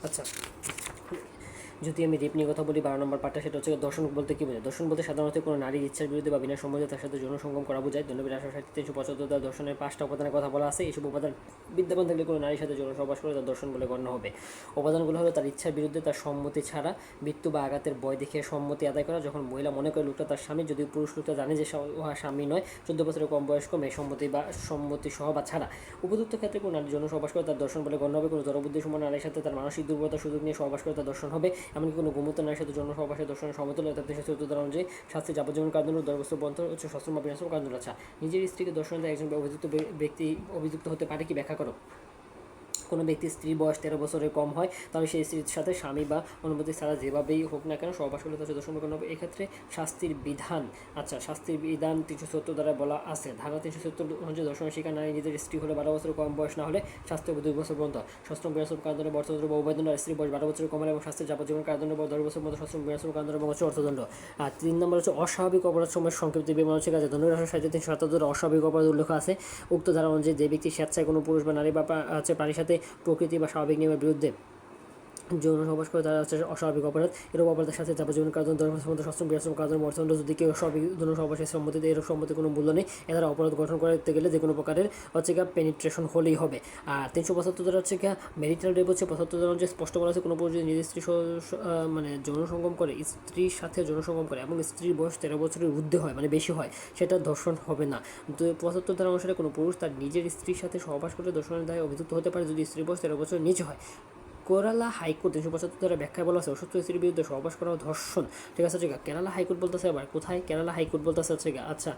আচ্ছা, যদি আমি রেপ নিয়ে কথা বলি 12 নম্বর পার্টটা, সেটা হচ্ছে দর্শন বলতে কী বোঝায়? দর্শন বলতে সাধারণত কোনো নারীর ইচ্ছার বিরুদ্ধে বা বিনা সম্মতি তার সাথে যৌন সঙ্গম করা বোঝায়। ধন্যবাদ 375 দর্শনের 5টা উপাদানের কথা বলা আছে। এইসব উপাদান বিদ্যমান থাকলে কোনো নারীর সাথে যৌন সহবাস করে তার দর্শন বলে গণ্য হবে। উপাদানগুলো হলো তার ইচ্ছার বিরুদ্ধে, তার সম্মতি ছাড়া, মৃত্যু বা আঘাতের ভয় দেখিয়ে সম্মতি আদায় করা, যখন মহিলা মনে করে লোকটা তার স্বামী, যদি পুরুষ লোকটা জানে যে উহা স্বামী নয়, 14 বছরের কম বয়স্ক মেয়ে, সম্মতি বা সম্মতি সহ বা ছাড়া। উপযুক্ত ক্ষেত্রে কোনো নারী যৌন সহবাস করে তার দর্শন বলে গণ্য হবে। কোনো জড়বুদ্ধি সম্পন্ন নারীর সাথে তার মানসিক দুর্বলতার সুযোগ নিয়ে সহবাস করে তার দর্শন হবে। এমনকি কোনো ঘুমন্ত নারীর সাথে যৌন সহবাসের দর্শনের সমতুল্য, অর্থাৎ 374 ধারা অনুযায়ী শাস্তি যাবজ্জীবন কারাদণ্ড, 10 বছর বন্ধ হচ্ছে সশ্রম বা বিনাশ্রম কারাদণ্ড। আচ্ছা, নিজের স্ত্রীকে দর্শন দেয় একজন ব্যক্তি অভিযুক্ত হতে পারে কি? ব্যাখ্যা করো। কোনো ব্যক্তির স্ত্রীর বয়স 13 বছরের কম হয়, তাহলে সেই স্ত্রীর সাথে স্বামী বা অনুমতি ছাড়া যেভাবেই হোক না কেন সহবাস করলে তার দর্শন করানো হবে। এক্ষেত্রে শাস্তির বিধান, আচ্ছা, শাস্তির বিধান 370 দ্বারা বলা আছে। ধারা 370 অনুযায়ী দর্শনের শিকার নারী নিজের স্ত্রী হলে 12 বছরের কম বয়স না হলে শাস্তি হবে 2 বছর পর্যন্ত সশ্রম বিনাশ্রম কারাদণ্ড বা অর্থদণ্ড বা উভয়দণ্ড। আর স্ত্রীর বয়স 12 বছরের কম হলে এবং শাস্তির যাবজ্জীবন কারাদণ্ড বা 10 বছর পর্যন্ত সশ্রম বিনাশ্রম কারাদণ্ড এবং অর্থদণ্ড। আর 3 নম্বর হচ্ছে অস্বাভাবিক অপরাধ সময়ের সংক্ষিপ্ত বিবরণ হচ্ছে কাজে। ধনুর 377 অস্বাভাবিক অপরাধ উল্লেখ আছে। উক্ত ধারা অনুযায়ী যে ব্যক্তি স্বেচ্ছায় কোনো পুরুষ বা নারী বা প্রাণীর সাথে প্রকৃতি বা স্বাভাবিক নিয়মের বিরুদ্ধে যৌন সহবাস করে তারা হচ্ছে অস্বাভাবিক অপরাধ। এরূপ অপরাধের সাথে যাবজ্জীবন কারাদণ্ড, 10 বছর পর্যন্ত সশ্রম বিনাশ্রম কারাদণ্ড, অর্থদণ্ড। যদি কেউ অস্বাভাবিক যৌন সহবাসের সম্মতিতে এরূপ সম্মতির কোনো মূল্য নেই, এরা অপরাধ গঠন করতে গেলে যে কোনো প্রকারের হচ্ছে পেনিট্রেশন হলেই হবে। আর 375 দ্বারা হচ্ছে মেরিটাল রেপ হচ্ছে 75 দ্বারা যে স্পষ্ট বলা আছে কোনো পুরুষ যদি নিজের স্ত্রী মানে যৌন সঙ্গম করে, স্ত্রীর সাথে যৌন সঙ্গম করে এবং স্ত্রীর বয়স 13 বছরের ঊর্ধ্বে হয়, মানে বেশি হয়, সেটা ধর্ষণ হবে না। 75 ধারা অনুসারে কোনো পুরুষ তার নিজের স্ত্রীর সাথে সহবাস করে ধর্ষণের দায়ে অভিযুক্ত হতে পারে যদি স্ত্রীর বয়স 13 বছরের নিচে হয়। কেরালা হাইকোর্ট 375 ধারা ব্যাখ্যায় বলা আছে অসুস্থ স্ত্রীর বিরুদ্ধে সহবাস করা ধর্ষণ। ঠিক আছে, হচ্ছে কেরালা হাইকোর্ট বলতেছে। আবার কোথায়? কেরালা হাইকোর্ট বলতেছে হচ্ছে আচ্ছা,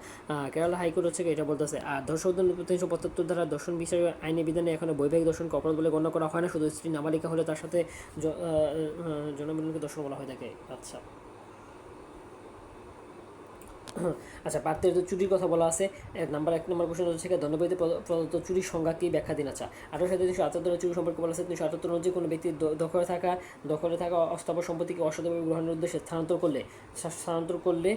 কেরালা হাইকোর্ট হচ্ছে এটা বলতেছে। আর ধর্ষণ 375 ধারা দর্শন বিষয়ে আইনি বিধানে এখানে বৈবাহিক দর্শনকে অপরাধ বলে গণ্য করা হয় না। শুধু স্ত্রী নাবালিকা হলে তার সাথে জনমিলনকে দর্শন বলা হয়ে থাকে। আচ্ছা, আচ্ছা, পার্থের তো চুরির কথা বলা আছে। এক নম্বর প্রশ্ন হচ্ছে দণ্ডবিধিতে প্রদত্ত চুরির সংজ্ঞা কি? ব্যাখ্যা দিন। আচ্ছা, 1878 চুরি সম্পর্কে বলা আছে। 378 অনুযায়ী কোনো ব্যক্তি দখলে থাকা অস্থাবর সম্পত্তিকে অসৎভাবে গ্রহণের উদ্দেশ্যে স্থানান্তর করলে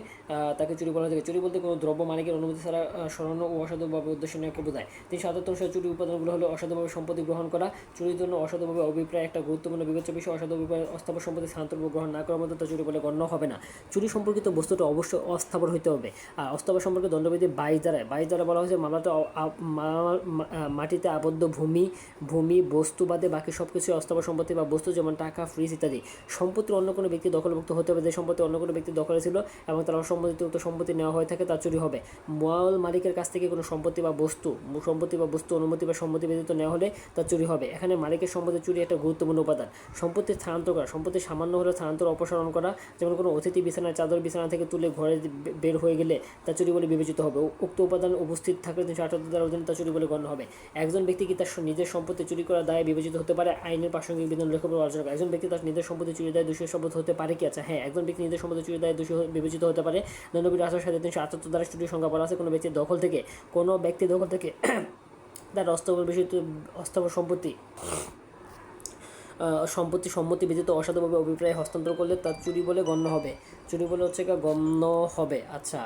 তাকে চুরি বলা থাকে। চুরি বলতে কোনো দ্রব্য মালিকের অনুমতি ছাড়া সরানো ও অসাধুভাবে উদ্দেশ্য নিয়ে বোঝায়। 377 অনুসারে চুরির উপাদানগুলো হলো অসাধুভাবে সম্পত্তি গ্রহণ করা, চুরির জন্য অসাধুভাবে অভিপ্রায় একটা গুরুত্বপূর্ণ বিবেচ্য বিষয়। অসাধুভাবে অস্থাবর সম্পত্তি স্থানান্তর গ্রহণ না করার মধ্যে তা চুরি বলে গণ্য হবে না। চুরি সম্পর্কিত বস্তুটা অবশ্যই অস্থাবর হইতে হবে। আর অস্থাবর সম্পর্কে দণ্ডবিধি 22 দ্বারা বলা হয়েছে মামলাটা মাটিতে আবদ্ধ ভূমি বস্তু বাদে বাকি সব কিছু অস্থাবর সম্পত্তি বা বস্তু, যেমন টাকা, ফ্রিজ ইত্যাদি। সম্পত্তি অন্য কোনো ব্যক্তি দখলভুক্ত হতে হবে। যে সম্পত্তি অন্য কোনো ব্যক্তির দখলে ছিল এবং তার অসম্মতিতে উক্ত সম্পত্তি নেওয়া হয়ে থাকে তা চুরি হবে। মূল মালিকের কাছ থেকে কোনো সম্পত্তি বা বস্তু অনুমতি বা সম্মতি ব্যতীত নেওয়া হলে তা চুরি হবে। এখানে মালিকের সম্পত্তি চুরি একটা গুরুত্বপূর্ণ উপাদান। সম্পত্তি স্থানান্তর করা, সম্পত্তি সামান্য হলে স্থানান্তর অপসারণ করা, যেমন কোনো অতিথি বিছানার চাদর বিছানা থেকে তুলে ঘরে বের হয়ে গেলে তা চুরি বলে বিবেচিত হবে। উক্ত উপাদান উপস্থিত থাকলে 378 দ্বারা অধীনে তা চুরি বলে গণ্য হবে। একজন ব্যক্তি কি তার নিজের সম্পত্তি চুরি করার দায়ে বিবেচিত হতে পারে? আইনের প্রাসঙ্গিক বিধান উল্লেখ করে আলোচনা করে। একজন ব্যক্তি তার নিজের সম্পত্তি চুরি দায়ে দোষী সাব্যস্ত হতে পারে কি? আচ্ছা, হ্যাঁ, একজন ব্যক্তি নিজের সম্পত্তি চুরি দায়ে দোষী বিবেচিত হতে পারে। দণ্ডবিধি 378 দ্বারা চুরির সংজ্ঞা বলা আছে কোনো ব্যক্তির দখল থেকে তার অস্থাবর সম্মতি ব্যতীত অসাধুভাবে অভিপ্রায় হস্তান্তর করলে তার চুরি বলে গণ্য হবে। আচ্ছা,